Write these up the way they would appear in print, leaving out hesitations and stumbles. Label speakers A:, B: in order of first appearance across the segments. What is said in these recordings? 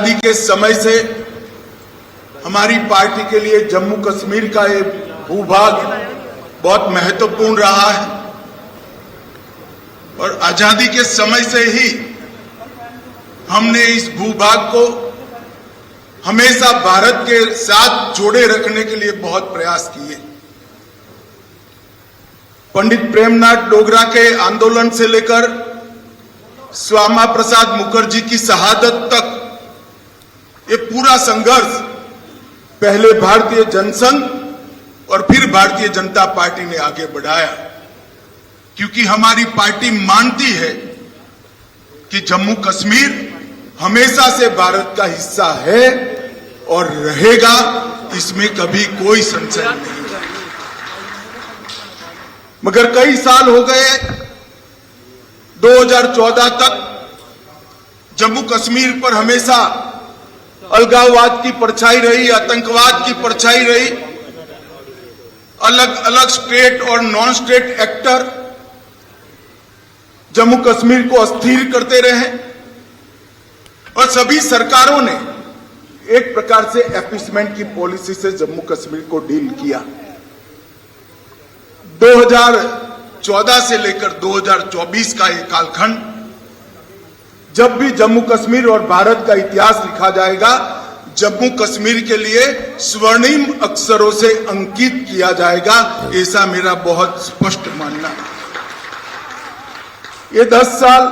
A: आजादी के समय से हमारी पार्टी के लिए जम्मू कश्मीर का ये भूभाग बहुत महत्वपूर्ण रहा है और आजादी के समय से ही हमने इस भूभाग को हमेशा भारत के साथ जोड़े रखने के लिए बहुत प्रयास किए। पंडित प्रेमनाथ डोगरा के आंदोलन से लेकर श्यामा प्रसाद मुखर्जी की शहादत तक ये पूरा संघर्ष पहले भारतीय जनसंघ और फिर भारतीय जनता पार्टी ने आगे बढ़ाया, क्योंकि हमारी पार्टी मानती है कि जम्मू कश्मीर हमेशा से भारत का हिस्सा है और रहेगा, इसमें कभी कोई संशय नहीं। मगर कई साल हो गए, 2014 तक जम्मू कश्मीर पर हमेशा अलगाववाद की परछाई रही, आतंकवाद की परछाई रही। अलग अलग स्टेट और non state actor Jammu Kashmir को अस्थिर करते रहे और सभी सरकारों ने एक प्रकार से अपीसमेंट की पॉलिसी से जम्मू कश्मीर को डील किया। 2014 से लेकर 2024 का ये कालखंड, जब भी जम्मू कश्मीर और भारत का इतिहास लिखा जाएगा, जम्मू कश्मीर के लिए स्वर्णिम अक्षरों से अंकित किया जाएगा, ऐसा मेरा बहुत स्पष्ट मानना है। ये 10 साल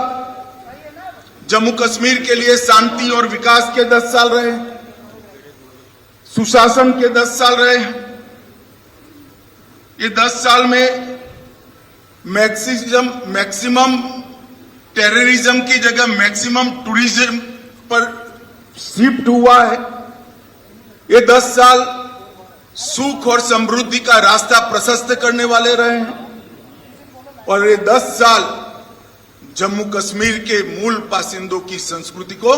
A: जम्मू कश्मीर के लिए शांति और विकास के 10 साल रहे, सुशासन के 10 साल रहे। ये 10 साल में मैक्सिमम टेररिज्म की जगह मैक्सिमम टूरिज्म पर शिफ्ट हुआ है। ये 10 साल सुख और समृद्धि का रास्ता प्रशस्त करने वाले रहे हैं और ये 10 साल जम्मू कश्मीर के मूल बासिंदों की संस्कृति को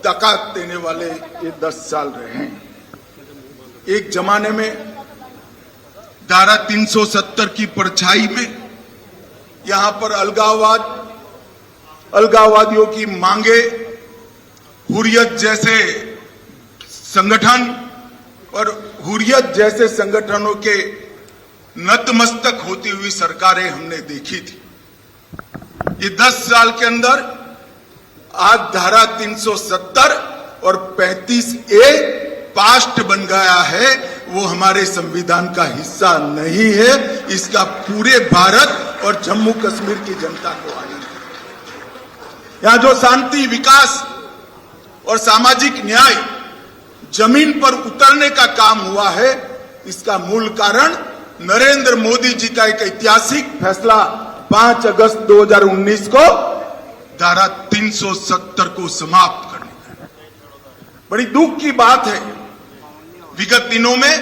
A: ताकत देने वाले ये 10 साल रहे हैं। एक जमाने में धारा 370 की परछाई में यहां पर अलगाववादियों की मांगे, हुर्रियत जैसे संगठन और हुर्रियत जैसे संगठनों के नतमस्तक होती हुई सरकारें हमने देखी थी। ये 10 साल के अंदर आज धारा 370 और 35A पास्ट बन गया है, वो हमारे संविधान का हिस्सा नहीं है। इसका पूरे भारत और जम्मू कश्मीर की जनता को आनंद है। यहां जो शांति, विकास और सामाजिक न्याय जमीन पर उतरने का काम हुआ है, इसका मूल कारण नरेंद्र मोदी जी का एक ऐतिहासिक फैसला 5 अगस्त 2019 को धारा 370 को समाप्त करने का। बड़ी दुख की बात है, विगत दिनों में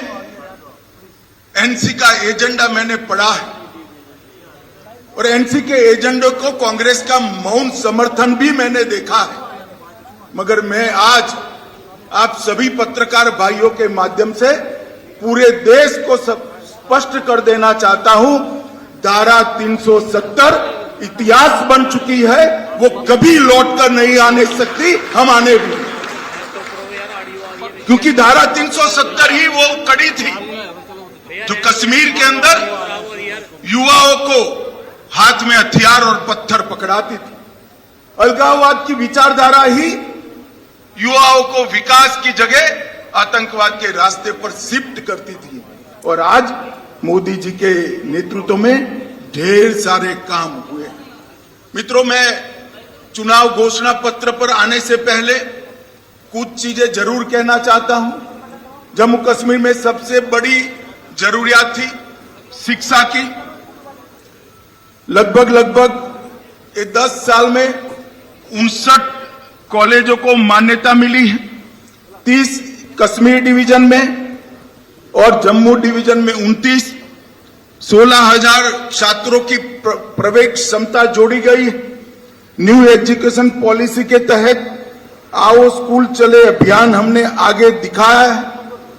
A: एनसी का एजेंडा मैंने पढ़ा है और एनसी के एजेंडे को कांग्रेस का मौन समर्थन भी मैंने देखा है। मगर मैं आज आप सभी पत्रकार भाइयों के माध्यम से पूरे देश को स्पष्ट कर देना चाहता हूं, धारा 370 इतिहास बन चुकी है, वो कभी लौटकर नहीं आने सकती, हम आने भी नहीं। क्योंकि धारा 370 ही वो कड़ी थी जो कश्मीर के अंदर युवाओं को हाथ में हथियार और पत्थर पकड़ाती थी। अलगाववाद की विचारधारा ही युवाओं को विकास की जगह आतंकवाद के रास्ते पर शिफ्ट करती थी और आज मोदी जी के नेतृत्व में ढेर सारे काम हुए। मित्रों, मैं चुनाव घोषणा पत्र पर आने से पहले कुछ चीजें जरूर कहना चाहता हूं। जम्मू कश्मीर में सबसे बड़ी जरूरियात थी शिक्षा की। लगभग ये 10 साल में 59 कॉलेजों को मान्यता मिली है। 30 कश्मीर डिवीजन में और जम्मू डिवीजन में 29। 16,000 छात्रों की प्रवेश क्षमता जोड़ी गई। न्यू एजुकेशन पॉलिसी के तहत आओ स्कूल चले अभियान हमने आगे दिखाया है,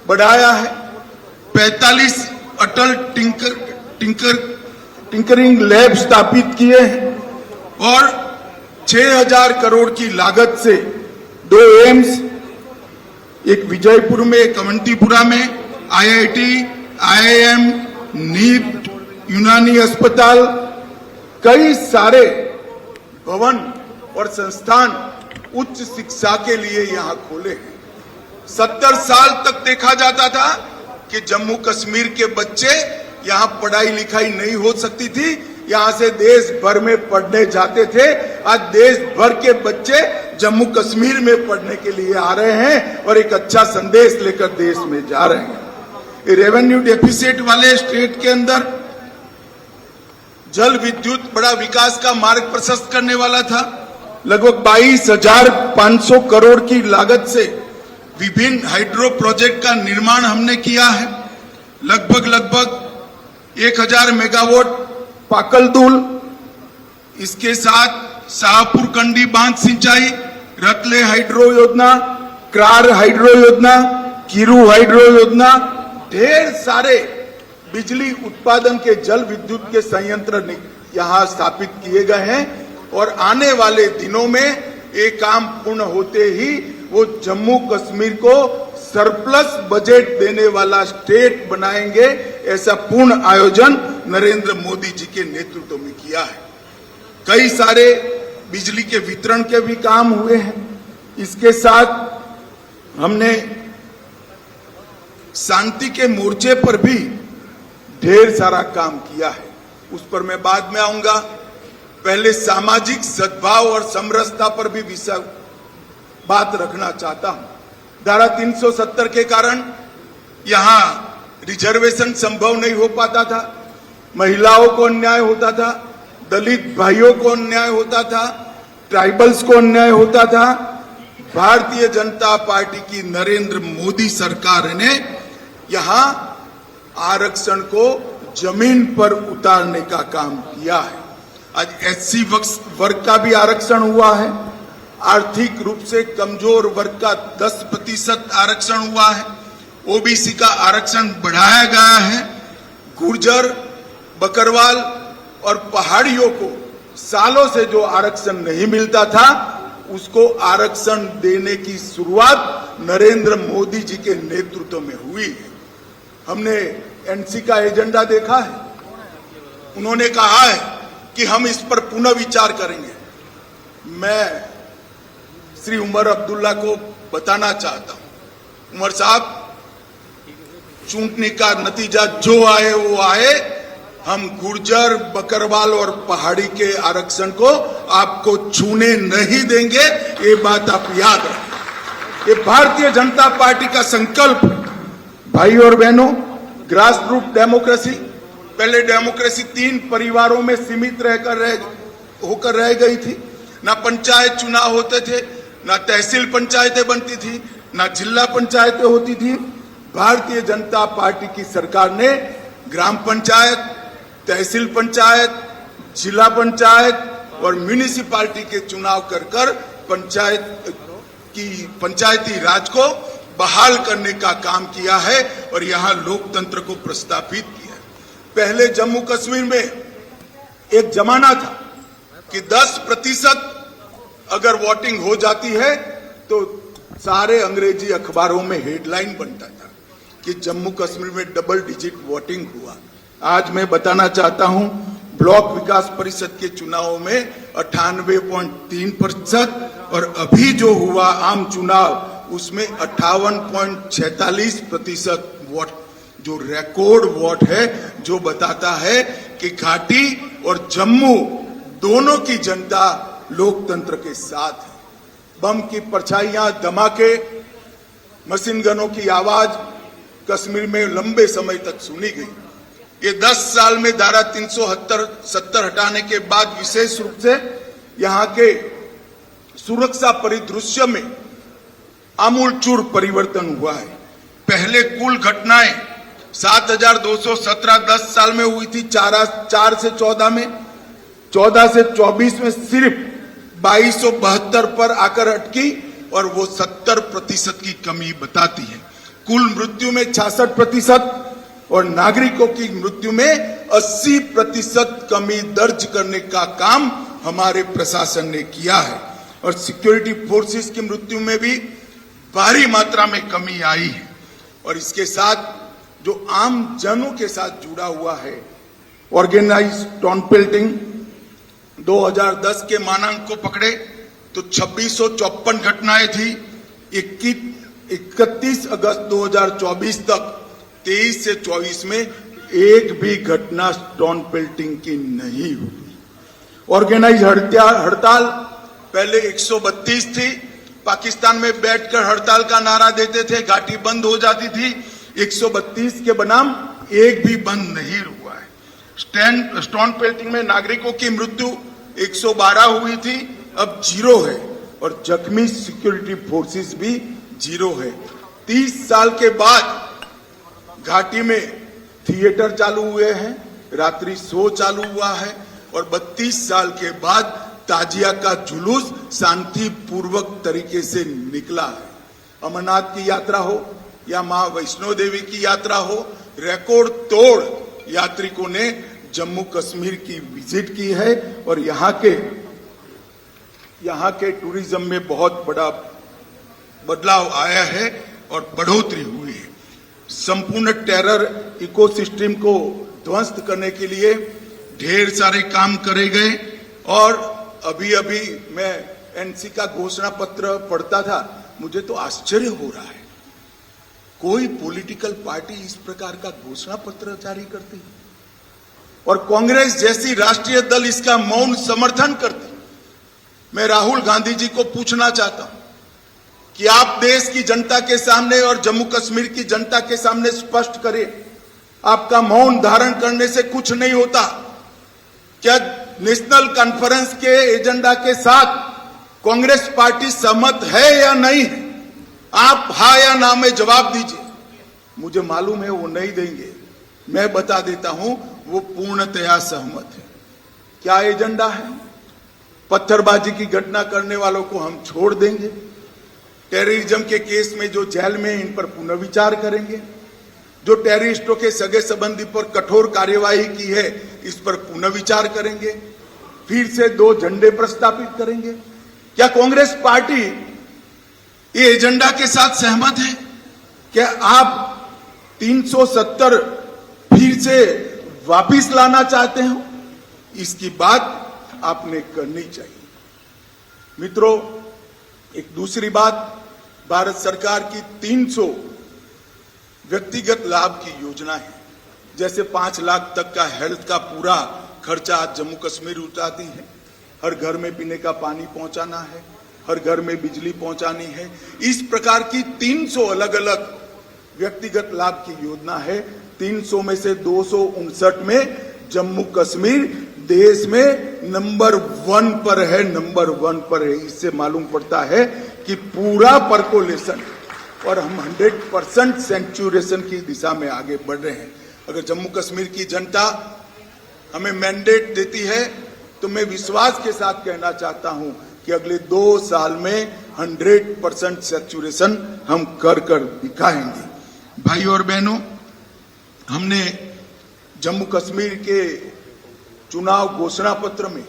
A: बढ़ाया है। 45 अटल टिंकरिंग लैब स्थापित किए हैं और 6,000 करोड़ की लागत से 2 एम्स एक विजयपुर में, एक अवंतीपुरा में, IIT, IIM, नीट, यूनानी अस्पताल, कई सारे भवन और संस्थान उच्च शिक्षा के लिए यहाँ खोले हैं। 70 साल तक देखा जाता था कि जम्मू कश्मीर के बच्चे यहाँ पढ़ाई लिखाई नहीं हो सकती थी, यहाँ से देश भर में पढ़ने जाते थे। आज देश भर के बच्चे जम्मू कश्मीर में पढ़ने के लिए आ रहे हैं और एक अच्छा संदेश लेकर देश में जा रहे हैं। रेवेन्यू डेफिसिट वाले स्टेट के अंदर जल विद्युत बड़ा विकास का मार्ग प्रशस्त करने वाला था। लगभग 22,500 करोड़ की लागत से विभिन्न हाइड्रो प्रोजेक्ट का निर्माण हमने किया है। लगभग 1000 मेगावाट पाकलदुल, इसके साथ शाहपुर कंडी बांध सिंचाई, रतले हाइड्रो योजना, क्रार हाइड्रो योजना, किरू हाइड्रो योजना, ढेर सारे बिजली उत्पादन के जल विद्युत के संयंत्र यहाँ स्थापित किए गए हैं और आने वाले दिनों में ये काम पूर्ण होते ही वो जम्मू कश्मीर को सरप्लस बजट देने वाला स्टेट बनाएंगे। ऐसा पूर्ण आयोजन नरेंद्र मोदी जी के नेतृत्व में किया है। कई सारे बिजली के वितरण के भी काम हुए हैं। इसके साथ हमने शांति के मोर्चे पर भी ढेर सारा काम किया है, उस पर मैं बाद में आऊंगा। पहले सामाजिक सद्भाव और समरसता पर भी बात रखना चाहता हूं। धारा 370 के कारण यहां रिजर्वेशन संभव नहीं हो पाता था, महिलाओं को अन्याय होता था, दलित भाइयों को अन्याय होता था, ट्राइबल्स को अन्याय होता था। भारतीय जनता पार्टी की नरेंद्र मोदी सरकार ने यहां आरक्षण को जमीन पर उतारने का काम किया है। आज SC वर्ग का भी आरक्षण हुआ है, आर्थिक रूप से कमजोर वर्ग का 10% आरक्षण हुआ है, OBC का आरक्षण बढ़ाया गया है। गुर्जर, बकरवाल और पहाड़ियों को सालों से जो आरक्षण नहीं मिलता था, उसको आरक्षण देने की शुरुआत नरेंद्र मोदी जी के नेतृत्व में हुई है। हमने NC का एजेंडा देखा है, उन्होंने कहा है कि हम इस पर पुनः विचार करेंगे। मैं श्री उमर अब्दुल्ला को बताना चाहता हूं, उमर साहब, चुनने का नतीजा जो आए वो आए, हम गुर्जर, बकरवाल और पहाड़ी के आरक्षण को आपको छूने नहीं देंगे। ये बात आप याद रखें। ये भारतीय जनता पार्टी का संकल्प है। भाई और बहनों, ग्रास रूट डेमोक्रेसी, पहले डेमोक्रेसी 3 परिवारों में सीमित होकर रह गई थी। ना पंचायत चुनाव होते थे, ना तहसील पंचायतें बनती थी, ना जिला पंचायतें होती थी। भारतीय जनता पार्टी की सरकार ने ग्राम पंचायत, तहसील पंचायत, जिला पंचायत और म्यूनिसिपैलिटी के चुनाव कर पंचायती राज को बहाल करने का काम किया है और यहां लोकतंत्र को प्रस्थापित किया है। पहले जम्मू कश्मीर में एक जमाना था कि 10% अगर वोटिंग हो जाती है तो सारे अंग्रेजी अखबारों में हेडलाइन बनता था कि जम्मू कश्मीर में डबल डिजिट वोटिंग हुआ। आज मैं बताना चाहता हूं, ब्लॉक विकास परिषद के चुनावों में 98.3% और अभी जो हुआ आम चुनाव उसमें 58.46% वोट, जो रिकॉर्ड वोट है, जो बताता है कि घाटी और जम्मू दोनों की जनता लोकतंत्र के साथ है। बम की परछाइयां, धमाके, मशीन गनों की आवाज कश्मीर में लंबे समय तक सुनी गई। ये 10 साल में धारा 370 हटाने के बाद विशेष रूप से यहाँ के सुरक्षा परिदृश्य में आमूलचूर परिवर्तन हुआ है। पहले कुल घटनाएं 7,217 10 साल में हुई थी, 4 से 14 में, 14 से 24 में सिर्फ 2272 पर आकर अटकी और वो 70% की कमी बताती है। कुल मृत्यु में 66% और नागरिकों की मृत्यु में 80% कमी दर्ज करने का काम हमारे प्रशासन ने किया है। और सिक्योरिटी फोर्सेस की मृत्यु में भी भारी मात्रा में कमी आई है। और इसके साथ जो आम जनों के साथ जुड़ा हुआ है, ऑर्गेनाइज टॉन पेल्टिंग 2010 के मानांक को पकड़े तो 2654 घटनाएं थी। 31 अगस्त 2024 तक 23 से 24 में एक भी घटना स्टोन पेल्टिंग की नहीं हुई। ऑर्गेनाइज हड़ताल पहले 132 थी, पाकिस्तान में बैठकर हड़ताल का नारा देते थे, घाटी बंद हो जाती थी। 132 के बनाम एक भी बंद नहीं हुआ है। स्टोन पेल्टिंग में नागरिकों की मृत्यु 112 हुई थी, अब 0 है, और जख्मी सिक्योरिटी फोर्सेस भी 0 है। 30 साल के बाद घाटी में थिएटर चालू हुए हैं, रात्रि शो चालू हुआ है, और 32 साल के बाद ताजिया का जुलूस शांतिपूर्वक तरीके से निकला है। अमरनाथ की यात्रा हो या मां वैष्णो देवी की यात्रा हो, रिकॉर्ड तोड़ यात्रिकों ने जम्मू कश्मीर की विजिट की है, और यहाँ के टूरिज्म में बहुत बड़ा बदलाव आया है और बढ़ोतरी हुई है। संपूर्ण टेरर इकोसिस्टम को ध्वस्त करने के लिए ढेर सारे काम करे गए, और अभी मैं एनसी का घोषणा पत्र पढ़ता था, मुझे तो आश्चर्य हो रहा है, कोई पॉलिटिकल पार्टी इस प्रकार का घोषणा पत्र जारी करती है, और कांग्रेस जैसी राष्ट्रीय दल इसका मौन समर्थन करती। मैं राहुल गांधी जी को पूछना चाहता हूं कि आप देश की जनता के सामने और जम्मू कश्मीर की जनता के सामने स्पष्ट करें, आपका मौन धारण करने से कुछ नहीं होता। क्या नेशनल कॉन्फ्रेंस के एजेंडा के साथ कांग्रेस पार्टी सहमत है या नहीं है? आप हाँ या ना में जवाब दीजिए। मुझे मालूम है वो नहीं देंगे, मैं बता देता हूं वो पूर्णतया सहमत है। क्या एजेंडा है? पत्थरबाजी की घटना करने वालों को हम छोड़ देंगे, टेररिज्म के केस में जो जेल में, इन पर पुनर्विचार करेंगे, जो टेररिस्टों के सगे संबंधी पर कठोर कार्यवाही की है इस पर पुनर्विचार करेंगे, फिर से 2 झंडे प्रस्तावित करेंगे। क्या कांग्रेस पार्टी ये एजेंडा के साथ सहमत है? क्या आप 370 फिर से वापिस लाना चाहते हो? इसकी बात आपने करनी चाहिए। मित्रों, एक दूसरी बात, भारत सरकार की 300 व्यक्तिगत लाभ की योजना है, जैसे 5 लाख तक का हेल्थ का पूरा खर्चा जम्मू कश्मीर उठाती है, हर घर में पीने का पानी पहुंचाना है, हर घर में बिजली पहुंचानी है। इस प्रकार की 300 अलग अलग व्यक्तिगत लाभ की योजना है। 300 में से 259 में जम्मू कश्मीर देश में नंबर 1 पर है, नंबर 1 पर है। इससे मालूम पड़ता है कि पूरा परकोलेशन और हम 100% सेंचुरेशन की दिशा में आगे बढ़ रहे हैं। अगर जम्मू कश्मीर की जनता हमें मैंडेट देती है तो मैं विश्वास के साथ कहना चाहता हूं कि अगले 2 साल में 100% सेचुरेशन हम कर दिखाएंगे। भाई और बहनों, हमने जम्मू कश्मीर के चुनाव घोषणा पत्र में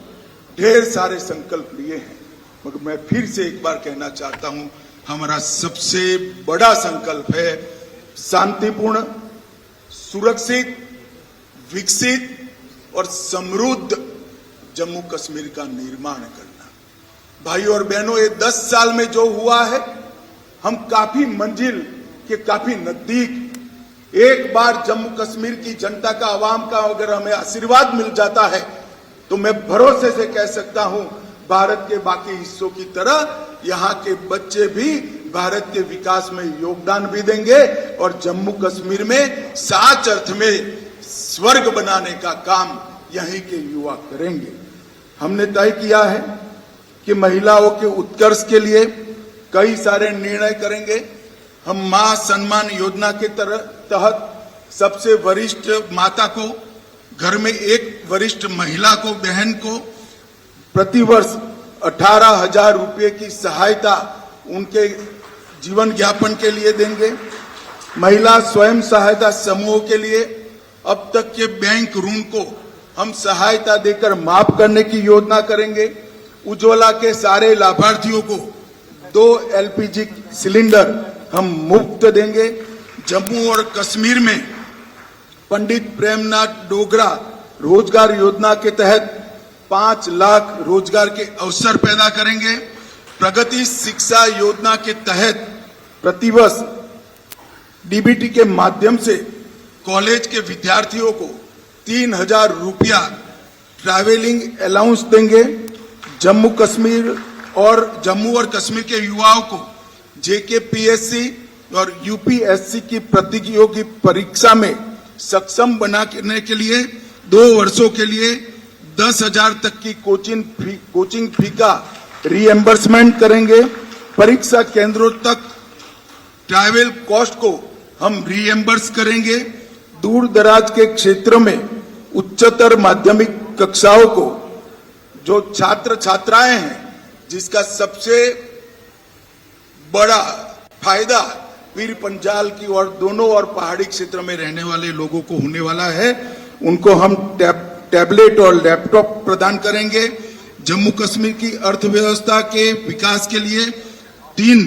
A: ढेर सारे संकल्प लिए हैं, मगर मैं फिर से एक बार कहना चाहता हूं, हमारा सबसे बड़ा संकल्प है शांतिपूर्ण, सुरक्षित, विकसित और समृद्ध जम्मू कश्मीर का निर्माण करना। भाई और बहनों, ये 10 साल में जो हुआ है, हम काफी मंजिल के काफी नजदीक। एक बार जम्मू कश्मीर की जनता का, आवाम का अगर हमें आशीर्वाद मिल जाता है तो मैं भरोसे से कह सकता हूं, भारत के बाकी हिस्सों की तरह यहाँ के बच्चे भी भारत के विकास में योगदान भी देंगे और जम्मू कश्मीर में सच अर्थ में स्वर्ग बनाने का काम यहीं के युवा करेंगे। हमने तय किया है कि महिलाओं के उत्कर्ष के लिए कई सारे निर्णय करेंगे। हम मां सम्मान योजना के तहत सबसे वरिष्ठ माता को, घर में एक वरिष्ठ महिला को, बहन को प्रतिवर्ष 18,000 रुपये की सहायता उनके जीवन यापन के लिए देंगे। महिला स्वयं सहायता समूह के लिए अब तक के बैंक ऋण को हम सहायता देकर माफ करने की योजना करेंगे। उज्ज्वला के सारे लाभार्थियों को 2 LPG सिलेंडर हम मुफ्त देंगे। जम्मू और कश्मीर में पंडित प्रेमनाथ डोगरा रोजगार योजना के तहत 5 लाख रोजगार के अवसर पैदा करेंगे। प्रगति शिक्षा योजना के तहत प्रतिवर्ष डीबीटी के माध्यम से कॉलेज के विद्यार्थियों को 3,000 रुपया ट्रैवलिंग अलाउंस देंगे। जम्मू और कश्मीर के युवाओं को JKPSC और UPSC की प्रतियोगी परीक्षा में सक्षम बनाने के लिए 2 वर्षों के लिए 10,000 तक की कोचिंग फी का रीएम्बर्समेंट करेंगे। परीक्षा केंद्रों तक ट्रैवल कॉस्ट को हम रीएम्बर्स करेंगे। दूर दराज के क्षेत्रों में उच्चतर माध्यमिक कक्षाओं को जो छात्र छात्राएं हैं, जिसका सबसे बड़ा फायदा पीर पंजाल की और दोनों और पहाड़ी क्षेत्र में रहने वाले लोगों को होने वाला है, उनको हम टैबलेट और लैपटॉप प्रदान करेंगे। जम्मू कश्मीर की अर्थव्यवस्था के विकास के लिए 3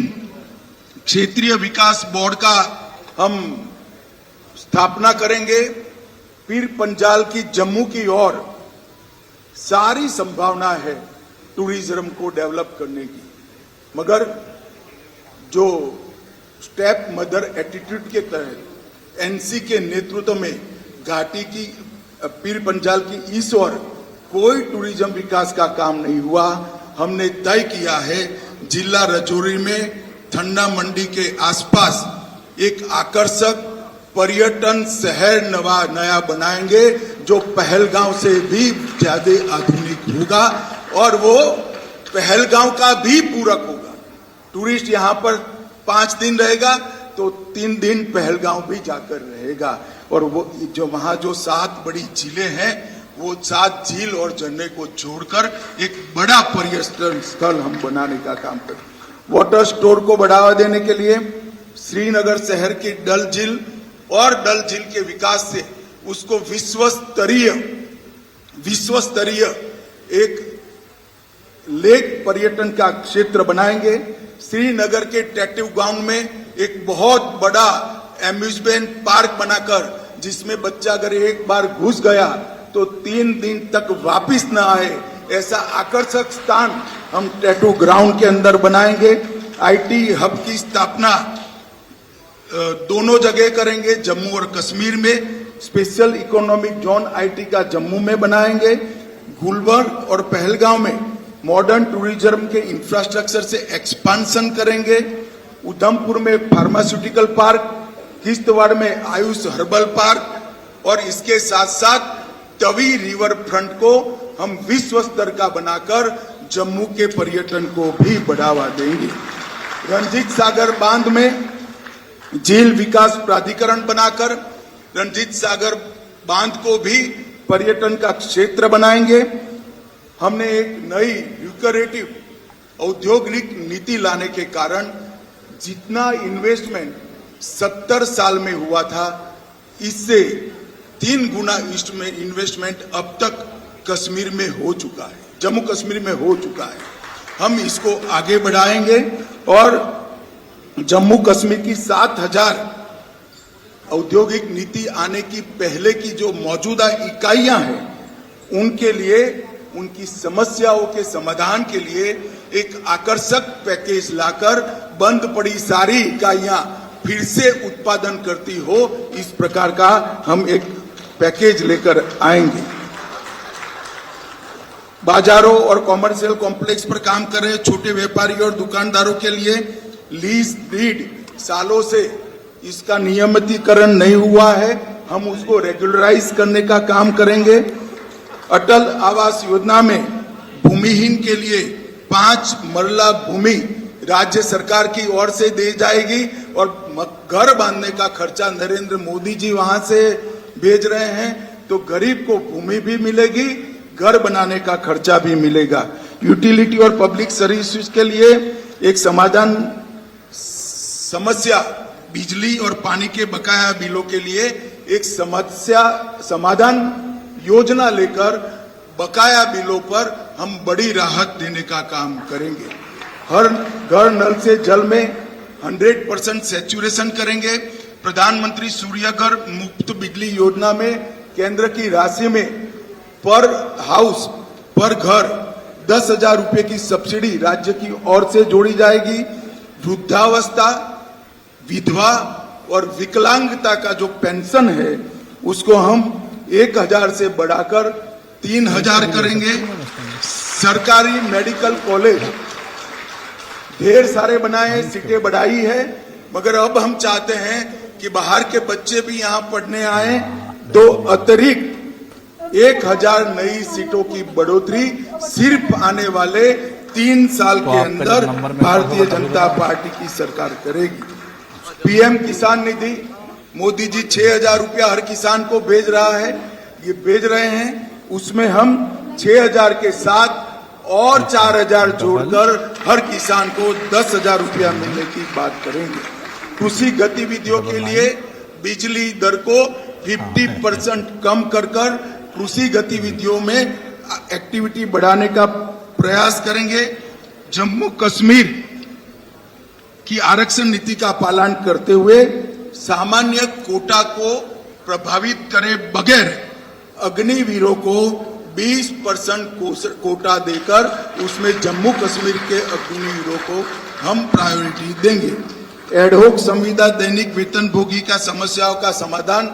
A: क्षेत्रीय विकास बोर्ड का हम स्थापना करेंगे। पीर पंजाल की जम्मू की ओर सारी संभावना है टूरिज्म को डेवलप करने की, मगर जो स्टेप मदर एटीट्यूड के तहत NC के नेतृत्व में घाटी की पीर पंजाल की इस ओर कोई टूरिज्म विकास का काम नहीं हुआ। हमने तय किया है जिला राजौरी में ठंडा मंडी के आसपास एक आकर्षक पर्यटन शहर नया बनाएंगे, जो पहलगांव से भी ज्यादा आधुनिक होगा और वो पहलगांव का भी पूरक होगा। टूरिस्ट यहाँ पर 5 दिन रहेगा तो 3 दिन पहलगांव भी जाकर रहेगा, और वो जो वहाँ जो 7 बड़ी झीलें हैं, वो 7 झील और झरने को जोड़कर एक बड़ा पर्यटन स्थल हम बनाने का काम करें। वाटर स्टोर को बढ़ावा देने के लिए श्रीनगर शहर की डल झील और डल झील के विकास से उसको विश्वस्तरीय एक लेक पर्यटन का क्षेत्र बनाएंगे। श्रीनगर के टैटू ग्राउंड में एक बहुत बड़ा एम्यूजमेंट पार्क बनाकर, जिसमें बच्चा अगर एक बार घुस गया तो 3 दिन तक वापिस न आए, ऐसा आकर्षक स्थान हम टैटू ग्राउंड के अंदर बनाएंगे। IT हब की स्थापना दोनों जगह करेंगे। जम्मू और कश्मीर में स्पेशल इकोनॉमिक जोन IT का जम्मू में बनाएंगे। गुलबर्ग और पहलगांव में मॉडर्न टूरिज्म के इंफ्रास्ट्रक्चर से एक्सपांशन करेंगे। उधमपुर में फार्मास्यूटिकल पार्क, किश्तवाड़ में आयुष हर्बल पार्क, और इसके साथ साथ तवी रिवर फ्रंट को हम विश्व स्तर का बनाकर जम्मू के पर्यटन को भी बढ़ावा देंगे। रंजीत सागर बांध में झील विकास प्राधिकरण बनाकर रंजीत सागर बांध को भी पर्यटन का क्षेत्र बनाएंगे। हमने एक नई ल्यूक्रेटिव औद्योगिक नीति लाने के कारण जितना इन्वेस्टमेंट 70 साल में हुआ था, इससे 3 गुना इन्वेस्टमेंट अब तक कश्मीर में हो चुका है, जम्मू कश्मीर में हो चुका है। हम इसको आगे बढ़ाएंगे और जम्मू कश्मीर की 7,000 औद्योगिक नीति आने की पहले की जो मौजूदा इकाइयां हैं, उनके लिए उनकी समस्याओं के समाधान के लिए एक आकर्षक पैकेज लाकर बंद पड़ी सारी इकाइयां फिर से उत्पादन करती हो, इस प्रकार का हम एक पैकेज लेकर आएंगे। बाजारों और कॉमर्शियल कॉम्प्लेक्स पर काम कर रहे छोटे व्यापारियों और दुकानदारों के लिए लीज डीड सालों से इसका नियमितीकरण नहीं हुआ है, हम उसको रेगुलराइज करने का काम करेंगे। अटल आवास योजना में भूमिहीन के लिए 5 मरला भूमि राज्य सरकार की ओर से दी जाएगी और घर बांधने का खर्चा नरेंद्र मोदी जी वहां से भेज रहे हैं, तो गरीब को भूमि भी मिलेगी, घर बनाने का खर्चा भी मिलेगा। यूटिलिटी और पब्लिक सर्विसेज के लिए एक समस्या बिजली और पानी के बकाया बिलों के लिए एक समस्या समाधान योजना लेकर बकाया बिलों पर हम बड़ी राहत देने का काम करेंगे। हर घर नल से जल में 100% सैचुरेशन करेंगे। प्रधानमंत्री सूर्यघर मुफ्त बिजली योजना में केंद्र की राशि में पर हाउस पर घर 10,000 रुपए की सब्सिडी राज्य की ओर से जोड़ी जाएगी। वृद्धावस्था, विधवा और विकलांगता का जो पेंशन है उसको हम 1,000 से बढ़ाकर 3,000 करेंगे। सरकारी मेडिकल कॉलेज ढेर सारे बनाए, सीटें बढ़ाई है, मगर अब हम चाहते हैं कि बाहर के बच्चे भी यहाँ पढ़ने आए, तो अतिरिक्त 1,000 नई सीटों की बढ़ोतरी सिर्फ आने वाले 3 साल के अंदर भारतीय जनता पार्टी की सरकार करेगी। पीएम किसान निधि मोदी जी 6,000 रुपया हर किसान को भेज रहा है, ये भेज रहे हैं, उसमें हम 6,000 के साथ और 4,000 जोड़कर हर किसान को 10,000 रुपया मिलने की बात करेंगे। कृषि गतिविधियों के लिए बिजली दर को 50% कम कर कृषि गतिविधियों में एक्टिविटी बढ़ाने का प्रयास करेंगे। जम्मू कश्मीर की आरक्षण नीति का पालन करते हुए सामान्य कोटा को प्रभावित करे बगैर अग्निवीरों को 20% कोटा देकर उसमें जम्मू कश्मीर के अग्निवीरों को हम प्रायोरिटी देंगे। एडहोक संविदा दैनिक वेतनभोगी का समस्याओं का समाधान,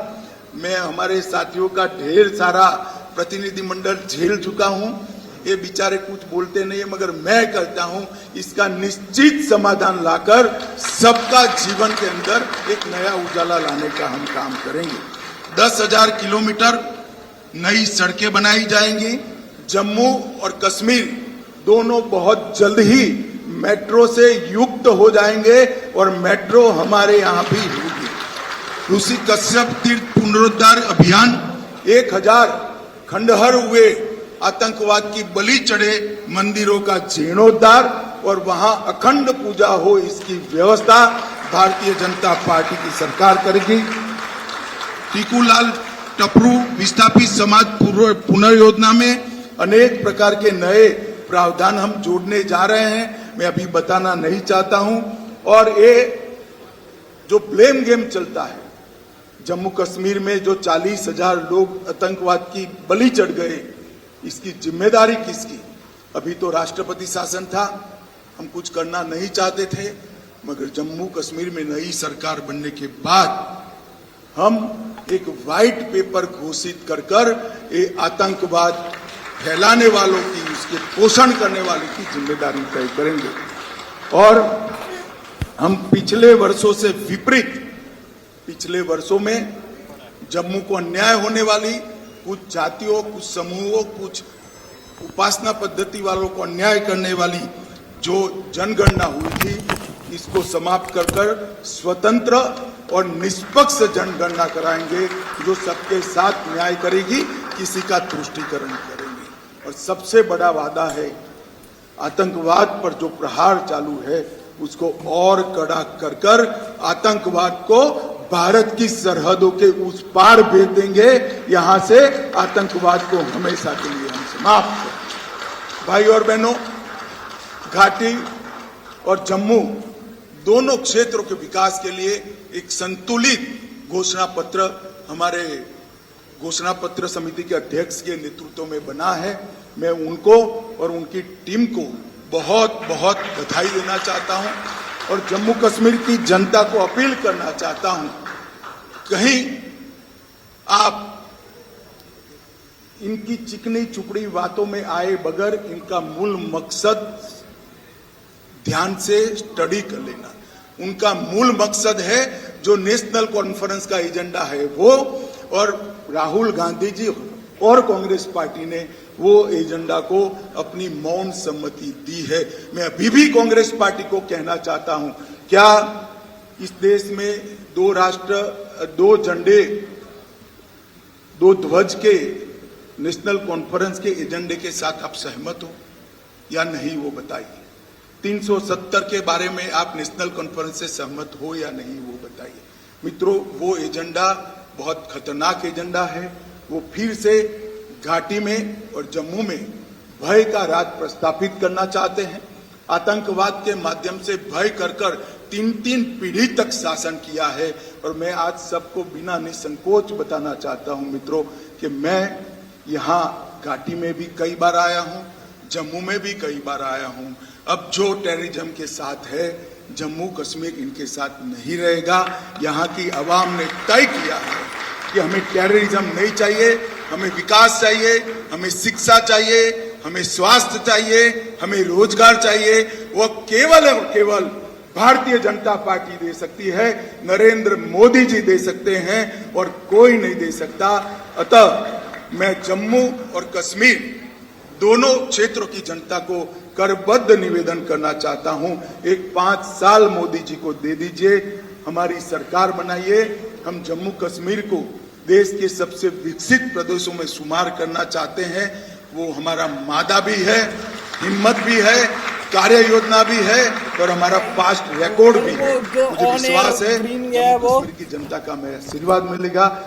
A: मैं हमारे साथियों का ढेर सारा प्रतिनिधिमंडल झेल चुका हूं, ये बेचारे कुछ बोलते नहीं है, मगर मैं कहता हूं इसका निश्चित समाधान लाकर सबका जीवन के अंदर एक नया उजाला लाने का हम काम करेंगे। 10,000 किलोमीटर नई सड़कें बनाई जाएंगी। जम्मू और कश्मीर दोनों बहुत जल्द ही मेट्रो से युक्त हो जाएंगे और मेट्रो हमारे यहाँ भी होगी। ऋषि कश्यप तीर्थ पुनरुद्धार अभियान 1,000 खंडहर हुए आतंकवाद की बलि चढ़े मंदिरों का जीर्णोद्धार और वहां अखंड पूजा हो, इसकी व्यवस्था भारतीय जनता पार्टी की सरकार करेगी। टीकूलाल टपरू विस्थापित समाज पुनर्योजना में अनेक प्रकार के नए प्रावधान हम जोड़ने जा रहे हैं, मैं अभी बताना नहीं चाहता हूं। और ये जो ब्लेम गेम चलता है, जम्मू कश्मीर में जो 40,000 लोग आतंकवाद की बलि चढ़ गए, इसकी जिम्मेदारी किसकी? अभी तो राष्ट्रपति शासन था, हम कुछ करना नहीं चाहते थे, मगर जम्मू कश्मीर में नई सरकार बनने के बाद हम एक व्हाइट पेपर घोषित कर ये आतंकवाद फैलाने वालों की, उसके पोषण करने वालों की जिम्मेदारी तय करेंगे। और हम पिछले वर्षों से विपरीत, पिछले वर्षों में जम्मू को अन्याय होने वाली कुछ जातियों, कुछ समूहों, कुछ उपासना पद्धति वालों को अन्याय करने वाली जो जनगणना हुई थी, इसको समाप्त कर स्वतंत्र और निष्पक्ष जनगणना कराएंगे जो सबके साथ न्याय करेगी, किसी का तुष्टीकरण करेंगे। और सबसे बड़ा वादा है, आतंकवाद पर जो प्रहार चालू है उसको और कड़ा कर आतंकवाद को भारत की सरहदों के उस पार भेज देंगे। यहां से आतंकवाद को हमेशा के लिए हम समाप्त करें। भाई और बहनों, घाटी और जम्मू दोनों क्षेत्रों के विकास के लिए एक संतुलित घोषणा पत्र हमारे घोषणा पत्र समिति के अध्यक्ष के नेतृत्व में बना है। मैं उनको और उनकी टीम को बहुत बहुत बधाई देना चाहता हूं और जम्मू कश्मीर की जनता को अपील करना चाहता हूं, कहीं आप इनकी चिकनी चुपड़ी बातों में आए बगैर इनका मूल मकसद ध्यान से स्टडी कर लेना। उनका मूल मकसद है जो नेशनल कॉन्फ्रेंस का एजेंडा है वो, और राहुल गांधी जी और कांग्रेस पार्टी ने वो एजेंडा को अपनी मौन सम्मति दी है। मैं अभी भी कांग्रेस पार्टी को कहना चाहता हूं, क्या इस देश में 2 राष्ट्र 2 झंडे 2 ध्वज के नेशनल कॉन्फ्रेंस के एजेंडे के साथ आप सहमत हो या नहीं, वो बताइए। 370 के बारे में आप नेशनल कॉन्फ्रेंस से सहमत हो या नहीं, वो बताइए। मित्रों, वो एजेंडा बहुत खतरनाक एजेंडा है। वो फिर से घाटी में और जम्मू में भय का राज प्रस्थापित करना चाहते हैं। आतंकवाद के माध्यम से भय कर कर 3-3 पीढ़ी तक शासन किया है। और मैं आज सबको बिना निसंकोच बताना चाहता हूं मित्रों कि मैं यहाँ घाटी में भी कई बार आया हूं, जम्मू में भी कई बार आया हूं। अब जो टेररिज्म के साथ है, जम्मू कश्मीर इनके साथ नहीं रहेगा। यहाँ की आवाम ने तय किया है कि हमें टेररिज्म नहीं चाहिए, हमें विकास चाहिए, हमें शिक्षा चाहिए, हमें स्वास्थ्य चाहिए, हमें रोजगार चाहिए। वो केवल और केवल भारतीय जनता पार्टी दे सकती है, नरेंद्र मोदी जी दे सकते हैं और कोई नहीं दे सकता। अतः मैं जम्मू और कश्मीर दोनों क्षेत्रों की जनता को करबद्ध निवेदन करना चाहता हूं, एक 5 साल मोदी जी को दे दीजिए, हमारी सरकार बनाइए। हम जम्मू कश्मीर को देश के सबसे विकसित प्रदेशों में शुमार करना चाहते हैं। वो हमारा मादा भी है, हिम्मत भी है, कार्य योजना भी है और हमारा पास्ट रिकॉर्ड भी है। मुझे विश्वास है जम्मू कश्मीर की जनता का मेरा आशीर्वाद मिलेगा।